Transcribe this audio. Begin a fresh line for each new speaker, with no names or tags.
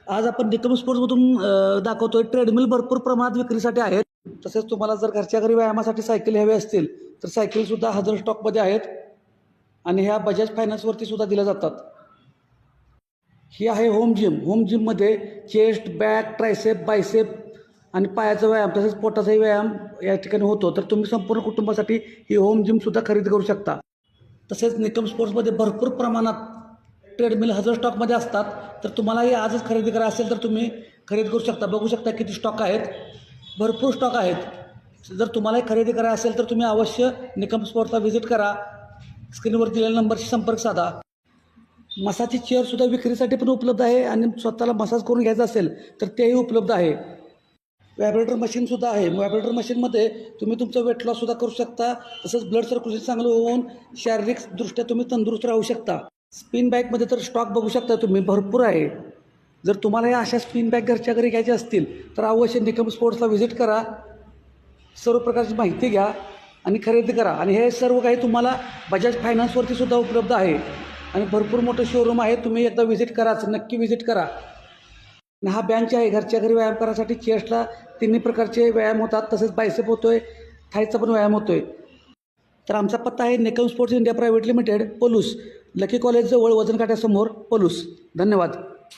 आज आपण निकम स्पोर्ट्समधून दाखवतोय ट्रेडमिल भरपूर प्रमाणात विक्रीसाठी आहेत. तसेच तुम्हाला जर घरच्या घरी व्यायामासाठी सायकल हवे असतील तर सायकलसुद्धा हजर स्टॉकमध्ये आहेत आणि ह्या बजाज फायनान्सवरती सुद्धा दिल्या जातात. ही आहे होम जिम. होम जिममध्ये चेस्ट, बॅक, ट्रायसेप, बायसेप आणि पायाचा व्यायाम तसेच पोटाचाही व्यायाम या ठिकाणी होतो. तर तुम्ही संपूर्ण कुटुंबासाठी ही होम जिमसुद्धा खरेदी करू शकता. तसेच निकम स्पोर्ट्समध्ये भरपूर प्रमाणात ट्रेडमिल हजर स्टॉकमध्ये असतात. तर तुम्हालाही आजच खरेदी करायची असेल तर तुम्ही खरेदी करू शकता. बघू शकता किती स्टॉक आहेत, भरपूर स्टॉक आहेत. जर तुम्हालाही खरेदी करायची असेल तर तुम्ही अवश्य निकम स्पोर्ट्सला व्हिजिट करा. स्क्रीनवर दिलेल्या नंबरशी संपर्क साधा. मसाजची चेअरसुद्धा विक्रीसाठी पण उपलब्ध आहे आणि स्वतःला मसाज करून घ्यायचा असेल तर तेही उपलब्ध आहे. व्हायब्रेटर मशीनसुद्धा आहे. व्हायब्रेटर मशीनमध्ये तुम्ही तुमचं वेट लॉससुद्धा करू शकता. तसंच ब्लड सर्क्युलेशन चांगलं होऊन शारीरिकदृष्ट्या तुम्ही तंदुरुस्त राहू शकता. स्पिन बॅगमध्ये तर स्टॉक बघू शकता तुम्ही, भरपूर आहे. जर तुम्हाला या अशा स्पिन बॅग घरच्या घरी घ्यायच्या असतील तर अवश्य निकम स्पोर्ट्सला व्हिजिट करा. सर्व प्रकारची माहिती घ्या आणि खरेदी करा. आणि हे सर्व काही तुम्हाला बजाज फायनान्सवरती सुद्धा उपलब्ध आहे आणि भरपूर मोठं शोरूम आहे. तुम्ही एकदा व्हिजिट कराच, नक्की व्हिजिट करा. आणि हा बेंच आहे. घरच्या घरी व्यायाम करायसाठी चेस्टला तिन्ही प्रकारचे व्यायाम होतात. तसेच बायसेप होतो आहे, थायचा पण व्यायाम होतो आहे. तर आमचा पत्ता आहे Nikam sports India private limited, Palus, lucky कॉलेजजवळ, वजन काट्यासमोर, पलूस. धन्यवाद.